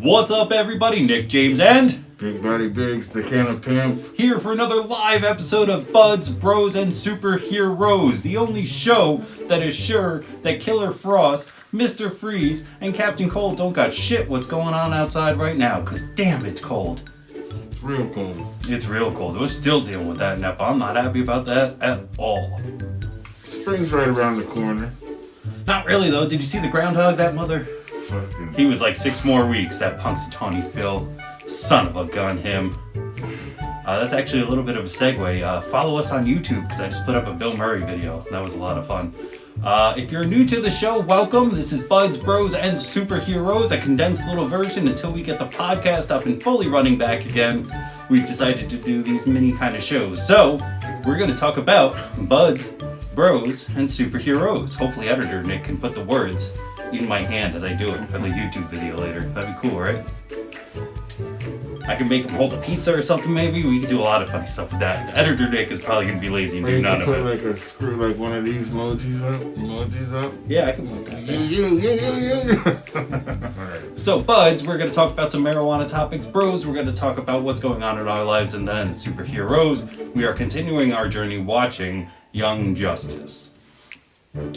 What's up, everybody? Nick, James, and Big Buddy Biggs, the can of pimp. Here for another live episode of Buds, Bros, and Superheroes, the only show that is sure that Killer Frost, Mr. Freeze, and Captain Cold don't got shit what's going on outside right now, because damn, it's cold. It's real cold. It's real cold. We're still dealing with that, Nep. I'm not happy about that at all. Spring's right around the corner. Not really, though. Did you see the groundhog, that mother? Fucking. He was like 6 more weeks, that Punxsutawney Phil. Son of a gun, him. That's actually a little bit of a segue. Follow us on YouTube, because I just put up a Bill Murray video. That was a lot of fun. If you're new to the show, welcome. This is Buds, Bros, and Superheroes, a condensed little version until we get the podcast up and fully running back again. We've decided to do these mini kind of shows. So, we're going to talk about Buds, Bros, and Superheroes. Hopefully editor Nick can put the words in my hand as I do it for the YouTube video later. That'd be cool, right? I can make him hold a pizza or something maybe. We could do a lot of funny stuff with that. The editor Nick is probably going to be lazy and do none of it. Put like a screw, like one of these emojis up. Yeah, I can put that. Yeah. So, Buds, we're going to talk about some marijuana topics. Bros, we're going to talk about what's going on in our lives. And then Superheroes, we are continuing our journey watching Young Justice.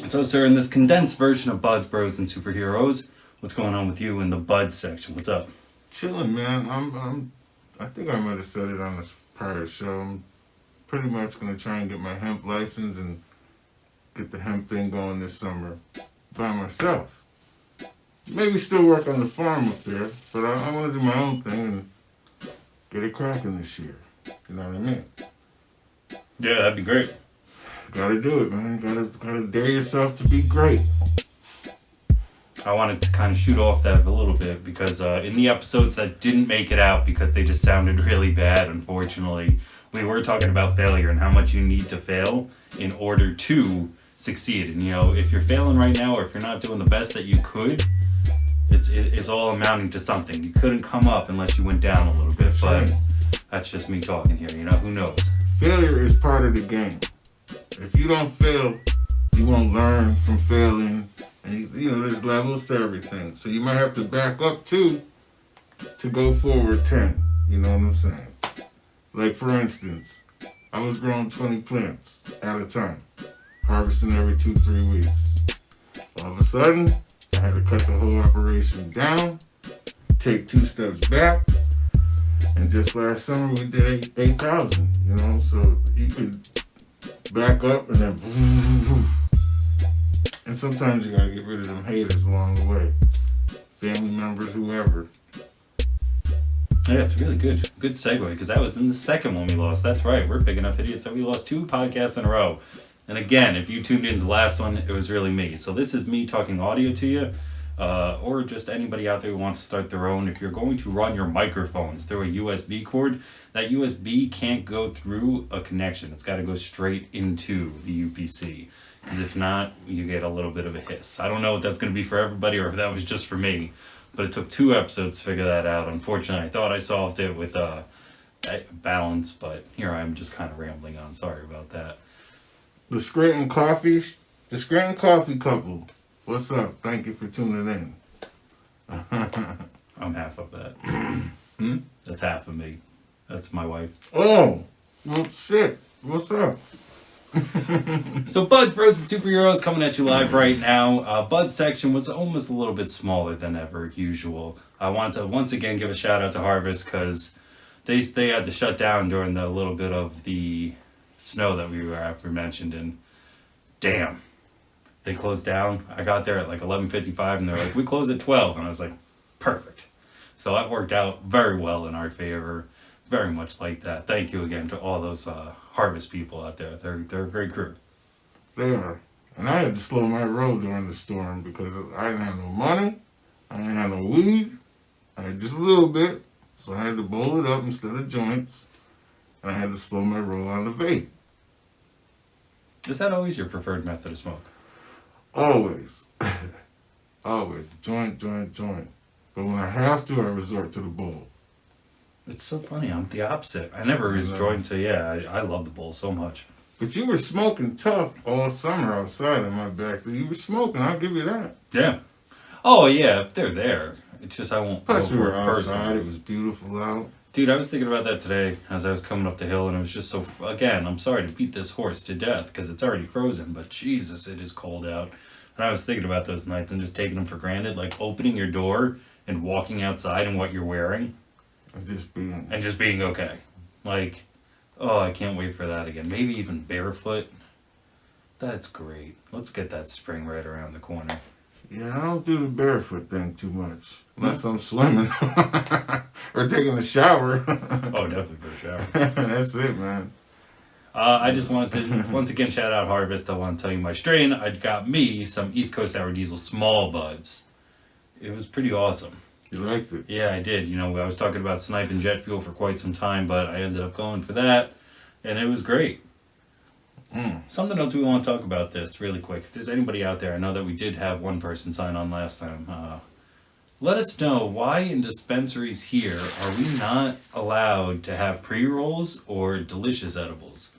So, sir, in this condensed version of Buds, Bros, and Superheroes, what's going on with you in the Buds section? What's up? Chilling, man. I think I might have said it on this prior show. I'm pretty much gonna try and get my hemp license and get the hemp thing going this summer by myself. Maybe still work on the farm up there, but I want to do my own thing and get it cracking this year. You know what I mean? Yeah, that'd be great. Gotta do it, man. Gotta dare yourself to be great. I wanted to kind of shoot off that a little bit because in the episodes that didn't make it out because they just sounded really bad, unfortunately, we were talking about failure and how much you need to fail in order to succeed. And, you know, if you're failing right now or if you're not doing the best that you could, it's all amounting to something. You couldn't come up unless you went down a little bit, That's but right. That's just me talking here, you know, who knows? Failure is part of the game. If you don't fail, you won't learn from failing. And, you know, there's levels to everything. So you might have to back up 2 to go forward 10. You know what I'm saying? Like, for instance, I was growing 20 plants at a time, harvesting every 2-3 weeks. All of a sudden, I had to cut the whole operation down, take 2 steps back, and just last summer we did 8,000, you know? So you could back up and then and sometimes you gotta get rid of them haters along the way. Family members, whoever. Yeah, it's really good segue, because that was in the second one we lost. That's right, we're big enough idiots that we lost 2 podcasts in a row. And again, if you tuned into the last one, it was really me. So this is me talking audio to you, or just anybody out there who wants to start their own. If you're going to run your microphones through a USB cord, that USB can't go through a connection. It's got to go straight into the UPC. Because if not, you get a little bit of a hiss. I don't know if that's going to be for everybody or if that was just for me. But it took 2 episodes to figure that out. Unfortunately, I thought I solved it with balance. But here I am just kind of rambling on. Sorry about that. The Scranton Coffee couple. What's up? Thank you for tuning in. I'm half of that. That's half of me. That's my wife. Oh, well, shit. What's up? So Buds, Bros, and Superheroes coming at you live right now. Bud's section was almost a little bit smaller than ever usual. I want to once again give a shout out to Harvest because they had to shut down during the little bit of the snow that we were aforementioned, and damn, they closed down. I got there at like 11:55 and they're like, we close at 12, and I was like, perfect. So that worked out very well in our favor. Very much like that. Thank you again to all those Harvest people out there. They're a great crew. They are. And I had to slow my roll during the storm because I didn't have no money. I didn't have no weed. I had just a little bit. So I had to bowl it up instead of joints. And I had to slow my roll on the vape. Is that always your preferred method of smoke? Always. Always. Joint. But when I have to, I resort to the bowl. It's so funny. I'm the opposite. I never was joined to, I love the bowl so much. But you were smoking tough all summer outside in my back. You were smoking, I'll give you that. Yeah. Oh, yeah, if they're there. It's just I won't Plus, go we for were it outside. personally. It was beautiful out. Dude, I was thinking about that today as I was coming up the hill, and it was just so. Again, I'm sorry to beat this horse to death because it's already frozen, but Jesus, it is cold out. And I was thinking about those nights and just taking them for granted, like opening your door and walking outside and what you're wearing, And just being okay. Like, oh, I can't wait for that again. Maybe even barefoot. That's great. Let's get that spring right around the corner. Yeah, I don't do the barefoot thing too much. Unless I'm swimming. Or taking a shower. Oh, definitely for a shower. That's it, man. I just wanted to, once again, shout out Harvest. I want to tell you my strain. I got me some East Coast Sour Diesel small buds. It was pretty awesome. You liked it? Yeah, I did. You know, I was talking about Snipe and Jet Fuel for quite some time, but I ended up going for that, and it was great. Something else we want to talk about this really quick. If there's anybody out there, I know that we did have one person sign on last time. Let us know why in dispensaries here are we not allowed to have pre-rolls or delicious edibles.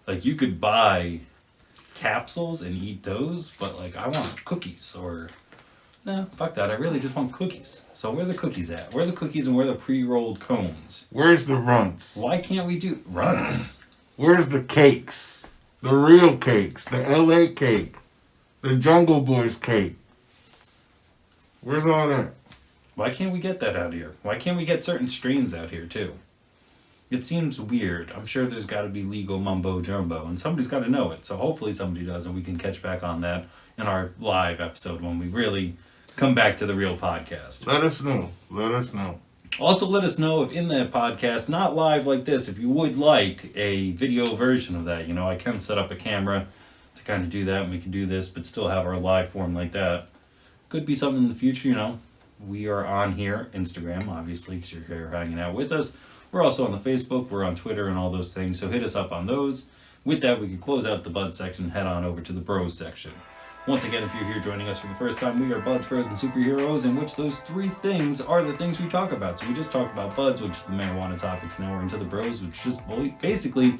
Like, you could buy capsules and eat those, but like, I want cookies or... No, fuck that. I really just want cookies. So where are the cookies at? Where are the cookies and where are the pre-rolled cones? Where's the runts? Why can't we do... Runts? Where's the cakes? The real cakes. The LA cake. The Jungle Boys cake. Where's all that? Why can't we get that out here? Why can't we get certain strains out here, too? It seems weird. I'm sure there's got to be legal mumbo jumbo, and somebody's got to know it. So hopefully somebody does, and we can catch back on that in our live episode when we really come back to the real podcast. Let us know. Let us know. Also, let us know if in that podcast, not live like this, if you would like a video version of that. You know, I can set up a camera to kind of do that, and we can do this, but still have our live form like that. Could be something in the future, you know. We are on here, Instagram, obviously, because you're here hanging out with us. We're also on the Facebook, we're on Twitter and all those things, so hit us up on those. With that, we can close out the Bud section and head on over to the Bros section. Once again, if you're here joining us for the first time, we are Buds, Bros, and Superheroes, in which those three things are the things we talk about. So we just talked about Buds, which is the marijuana topics. Now we're into the Bros, which is just basically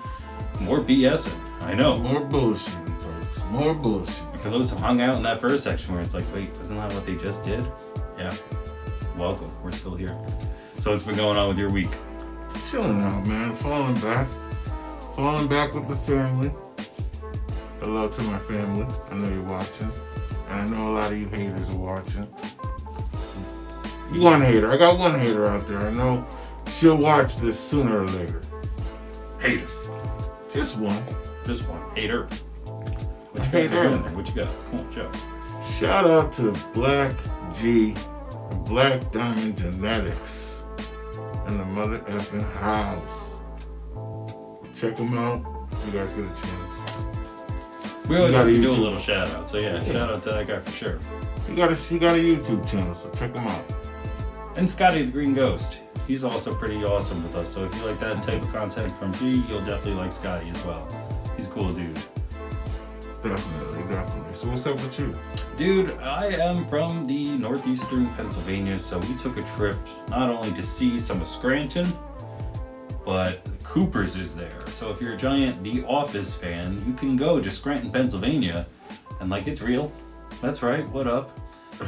more BSing. I know. More bullshit, folks. More bullshit. For those who hung out in that first section where it's like, wait, isn't that what they just did? Yeah. Welcome. We're still here. So what's been going on with your week? Chilling out, man. Falling back. Falling back with the family. Hello to my family. I know you're watching. And I know a lot of you haters are watching. One hater. I got one hater out there. I know she'll watch this sooner or later. Haters. Just one. Just one. Hater. What you Hater. got in there? What you got? Come on, Joe. Shout out to Black G and Black Diamond Genetics in the mother effing house. Check them out if you guys get a chance. We always got have a to do a YouTube. little shout out. So yeah, shout out to that guy for sure. He got a YouTube channel, so check him out. And Scotty the Green Ghost. He's also pretty awesome with us. So if you like that type of content from G, you'll definitely like Scotty as well. He's a cool dude. Definitely. So what's up with you? Dude, I am from the northeastern Pennsylvania, so we took a trip not only to see some of Scranton, but Cooper's is there. So if you're a giant The Office fan, you can go to Scranton, Pennsylvania, and like, it's real. That's right, what up?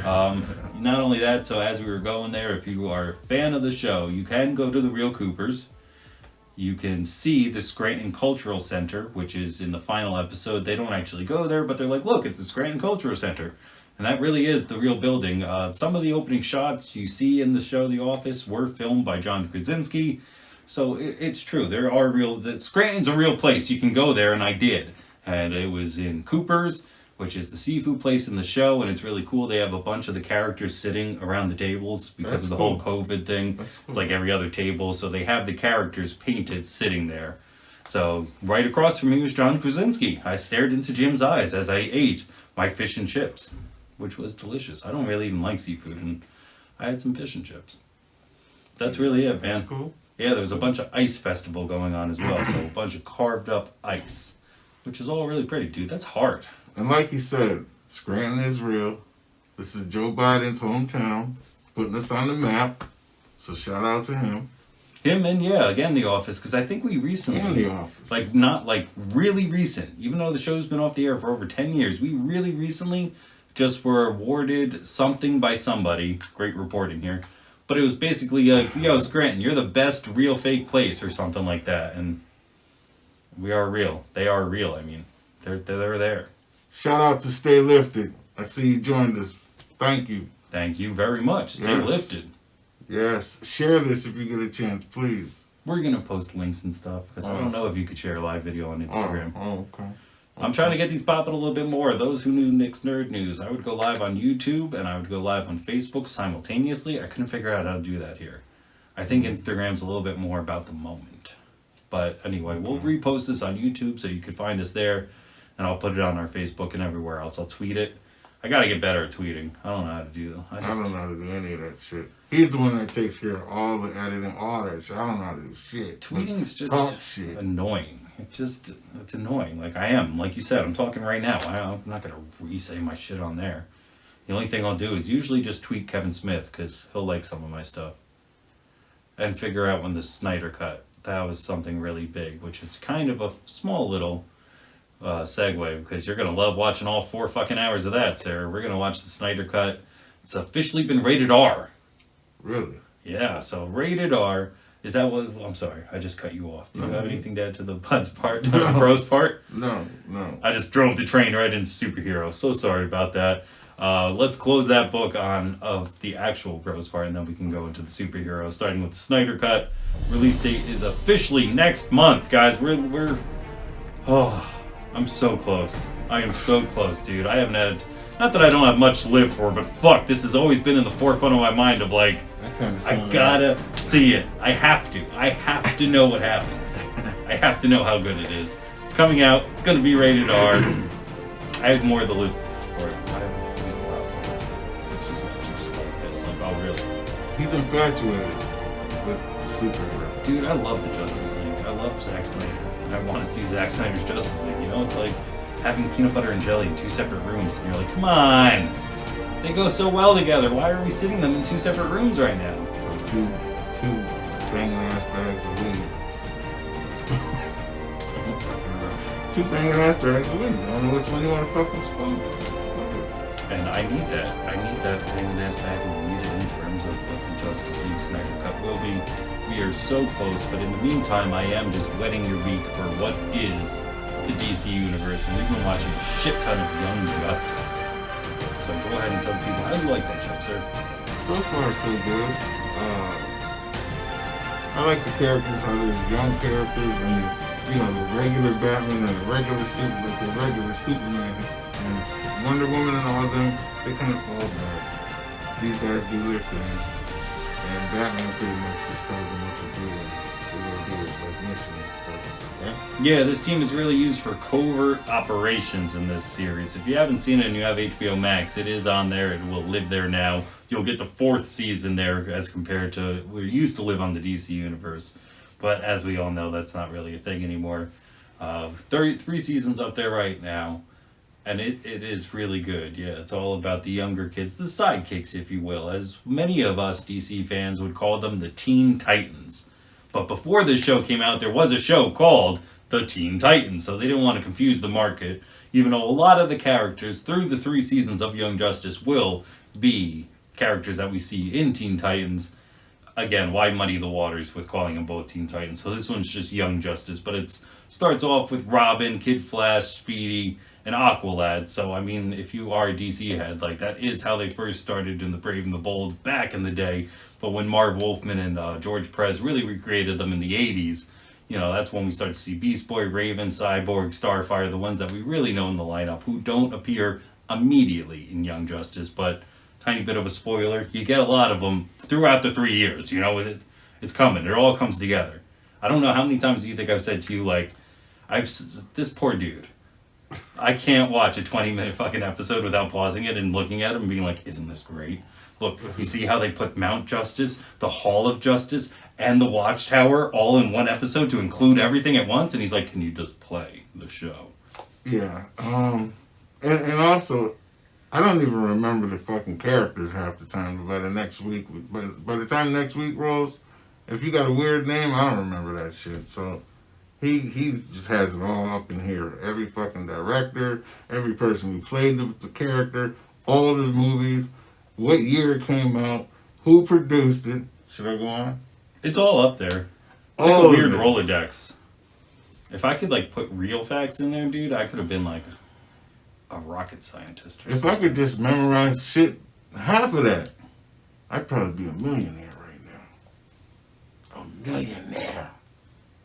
Not only that, so as we were going there, if you are a fan of the show, you can go to the real Coopers. You can see the Scranton Cultural Center, which is in the final episode. They don't actually go there, but they're like, look, it's the Scranton Cultural Center. And that really is the real building. Some of the opening shots you see in the show The Office were filmed by John Krasinski. So it's true. There are Scranton's a real place. You can go there, and I did. And it was in Cooper's, which is the seafood place in the show, and it's really cool. They have a bunch of the characters sitting around the tables because That's of the cool. whole COVID thing. That's cool. It's like every other table, so they have the characters painted sitting there. So right across from me was John Krasinski. I stared into Jim's eyes as I ate my fish and chips, which was delicious. I don't really even like seafood, and I had some fish and chips. That's really it, man. That's cool. Yeah, there was a bunch of ice festival going on as well, so a bunch of carved up ice, which is all really pretty, dude. That's hard. And like he said, Scranton is real. This is Joe Biden's hometown, putting us on the map. So shout out to him. Him and, yeah, again, The Office, because I think we recently... And The Office. Like, not, like, really recent. Even though the show's been off the air for over 10 years, we really recently just were awarded something by somebody. Great reporting here. But it was basically like, yo, Scranton, you're the best real fake place or something like that. And we are real. They are real. I mean, they're there. Shout out to Stay Lifted. I see you joined us. Thank you. Thank you very much. Stay lifted. Yes. Share this if you get a chance, please. We're going to post links and stuff because I don't know if you could share a live video on Instagram. Oh, okay. I'm trying to get these popping a little bit more. Those who knew Nick's Nerd News, I would go live on YouTube and I would go live on Facebook simultaneously. I couldn't figure out how to do that here. I think Instagram's a little bit more about the moment. But anyway, we'll repost this on YouTube so you can find us there. And I'll put it on our Facebook and everywhere else. I'll tweet it. I gotta get better at tweeting. I don't know how to do that. I don't know how to do any of that shit. He's the one that takes care of all the editing, all that shit. I don't know how to do shit. Tweeting's just talk shit. Annoying. It's annoying. Like I am. Like you said, I'm talking right now. I'm not gonna re-say my shit on there. The only thing I'll do is usually just tweet Kevin Smith because he'll like some of my stuff. And figure out when the Snyder Cut. That was something really big, which is kind of a small little segue because you're gonna love watching all 4 fucking hours of that, Sarah. We're gonna watch the Snyder Cut. It's officially been rated R. Really? Yeah. So rated R. Is that what? I'm sorry, I just cut you off. Do you have anything to add to the Bud's part, the Bros part? No. I just drove the train right into superhero. So sorry about that. Let's close that book of the actual Bros part, and then we can go into the superhero, starting with the Snyder Cut. Release date is officially next month, guys. We're. Oh, I'm so close. I am so close, dude. I haven't had. Not that I don't have much to live for, but fuck, this has always been in the forefront of my mind of like, I gotta see it. I have to know what happens. I have to know how good it is. It's coming out. It's gonna be rated R. I have more to live for it. I have a class on it. It's just piss. Like, oh really? He's infatuated with superhero. Dude, I love the Justice League. I love Zack Snyder. And I want to see Zack Snyder's Justice League. You know, it's like having peanut butter and jelly in 2 separate rooms. And you're like, come on. They go so well together. Why are we sitting them in 2 separate rooms right now? Or two banging ass bags of weed. 2 banging ass bags of weed. I don't know which one you want to fucking smoke. And I need that. I need that banging ass bag of weed in terms of what the Justice League Snyder Cut will be. We are so close, but in the meantime, I am just wetting your beak for what is the DC Universe, and we've been watching a shit ton of Young Justice. So go ahead and tell people, how do you like that show, sir? So far, so good. I like the characters, how there's young characters, and the regular Batman and the regular Superman and Wonder Woman and all of them, they kind of fall back. These guys do their thing, and Batman pretty much just tells them what to do, and they're gonna do it, like mission and stuff. Yeah, this team is really used for covert operations in this series. If you haven't seen it and you have HBO Max, it is on there. It will live there now. You'll get the 4th season there as compared to we used to live on the DC Universe. But as we all know, that's not really a thing anymore. 3 seasons up there right now. And it is really good. Yeah, it's all about the younger kids, the sidekicks, if you will. As many of us DC fans would call them, the Teen Titans. But before this show came out, there was a show called The Teen Titans, so they didn't want to confuse the market, even though a lot of the characters through the 3 seasons of Young Justice will be characters that we see in Teen Titans. Again, why muddy the waters with calling them both Teen Titans? So this one's just Young Justice, but it starts off with Robin, Kid Flash, Speedy, and Aqualad. So, I mean, if you are a DC head, like, that is how they first started in The Brave and the Bold back in the day. But when Marv Wolfman and George Perez really recreated them in the 80s, you know, that's when we start to see Beast Boy, Raven, Cyborg, Starfire, the ones that we really know in the lineup, who don't appear immediately in Young Justice. But, tiny bit of a spoiler, you get a lot of them throughout the 3 years, you know, it's coming. It all comes together. I don't know how many times do you think I've said to you, like, this poor dude. I can't watch a 20-minute fucking episode without pausing it and looking at him and being like, isn't this great? Look, you see how they put Mount Justice, the Hall of Justice, and the Watchtower all in one episode to include everything at once? And he's like, can you just play the show? Yeah. And also, I don't even remember the fucking characters half the time. By the time next week rolls, if you got a weird name, I don't remember that shit. So he just has it all up in here. Every fucking director, every person who played the character, all of the movies, what year it came out, who produced it. Should I go on? It's all up there. It's like All a of weird it. Rolodex. If I could like put real facts in there, dude, I could have been like a rocket scientist or If something. I could just memorize shit, half of that, I'd probably be a millionaire right now. A millionaire.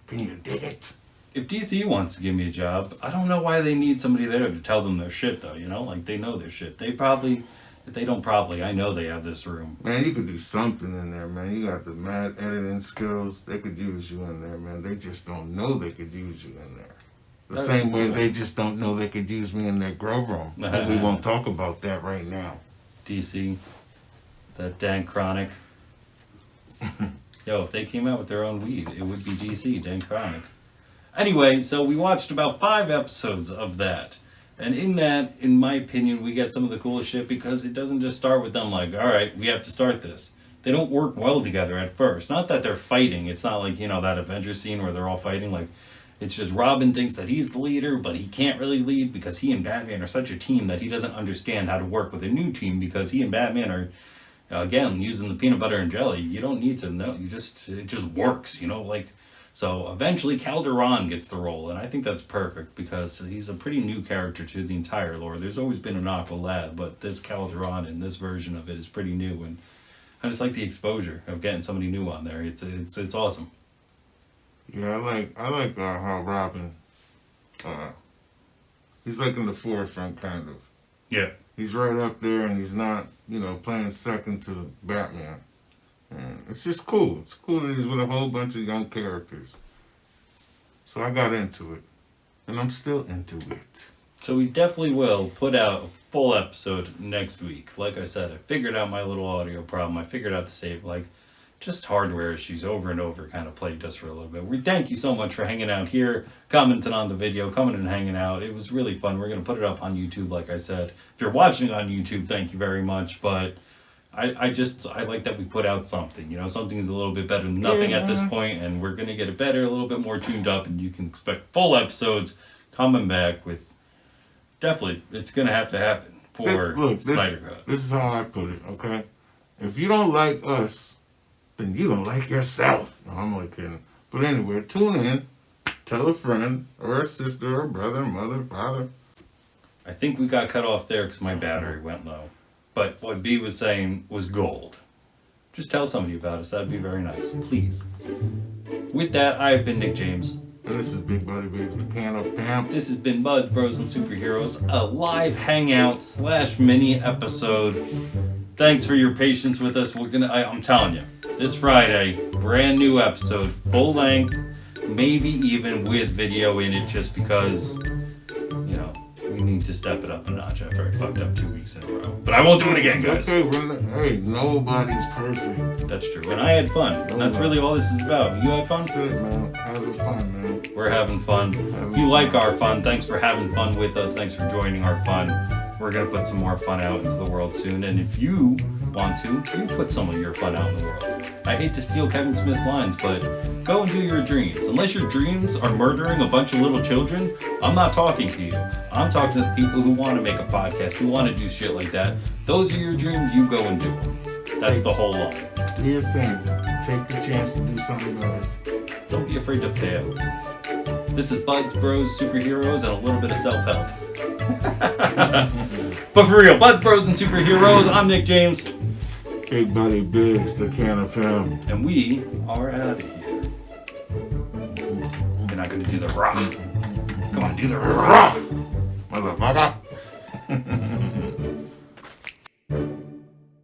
Can you dig it? If DC wants to give me a job, I don't know why they need somebody there to tell them their shit, though, you know? Like, they know their shit. They probably, if they don't probably, I know they have this room. Man, you could do something in there, man. You got the mad editing skills. They could use you in there, man. They just don't know they could use you in there. The same way they just don't know they could use me in their grow room. But we won't talk about that right now. DC, that Dan Chronic. Yo, if they came out with their own weed, it would be DC, Dan Chronic. Anyway, so we watched about 5 episodes of that. And in that, in my opinion, we get some of the coolest shit because it doesn't just start with them like, all right, we have to start this. They don't work well together at first. Not that they're fighting. It's not like, you know, that Avengers scene where they're all fighting. Like, it's just Robin thinks that he's the leader, but he can't really lead because he and Batman are such a team that he doesn't understand how to work with a new team because he and Batman are, again, using the peanut butter and jelly. You don't need to know. It just works, you know, like. So eventually Calderon gets the role, and I think that's perfect because he's a pretty new character to the entire lore. There's always been an Aqualad, but this Calderon and this version of it is pretty new, and I just like the exposure of getting somebody new on there. It's awesome. Yeah, I like how Robin, he's like in the forefront kind of. Yeah. He's right up there, and he's not, you know, playing second to Batman. And it's just cool. It's cool that he's with a whole bunch of young characters. So I got into it. And I'm still into it. So we definitely will put out a full episode next week. Like I said, I figured out my little audio problem. I figured out the save, like, just hardware issues over and over kind of plagued us for a little bit. We thank you so much for hanging out here, commenting on the video, coming and hanging out. It was really fun. We're going to put it up on YouTube, like I said. If you're watching on YouTube, thank you very much. But I like that we put out something. You know, something is a little bit better than nothing at this point, and we're going to get it better, a little bit more tuned up, and you can expect full episodes coming back with, definitely, it's going to happen for Snyder Cut. This is how I put it, okay? If you don't like us, then you don't like yourself. No, I'm only kidding. But anyway, tune in, tell a friend, or a sister, or brother, mother, father. I think we got cut off there because my battery went low. But what B was saying was gold. Just tell somebody about us. That'd be very nice. Please. With that, I've been Nick James. And this is Big Buddy Biggs, the can of Pam. This has been Buds, Bros, and Superheroes, a live hangout / mini episode. Thanks for your patience with us. I'm telling you, this Friday, brand new episode, full length, maybe even with video in it, just because, you know, we need to step it up a notch after I fucked up 2 weeks in a row. But I won't do it again, guys. Okay, hey, nobody's perfect. That's true. And I had fun. And that's really all this is about. You had fun? That's it, man. Having fun, man. We're having fun. If you like our fun, thanks for having fun with us. Thanks for joining our fun. We're going to put some more fun out into the world soon. And if you want to, you put some of your fun out in the world. I hate to steal Kevin Smith's lines, but go and do your dreams. Unless your dreams are murdering a bunch of little children, I'm not talking to you. I'm talking to the people who want to make a podcast, who want to do shit like that. Those are your dreams, you go and do them. That's the whole line. Do your thing. Take the chance to do something about it. Don't be afraid to fail. This is Buds, Bros, Superheroes, and a little bit of self-help. But for real, Buds, Bros, and Superheroes, I'm Nick James. Big Buddy Biggs, the can of him. And we are out of here. You're not going to do the rock. Come on, do the rock. Motherfucker.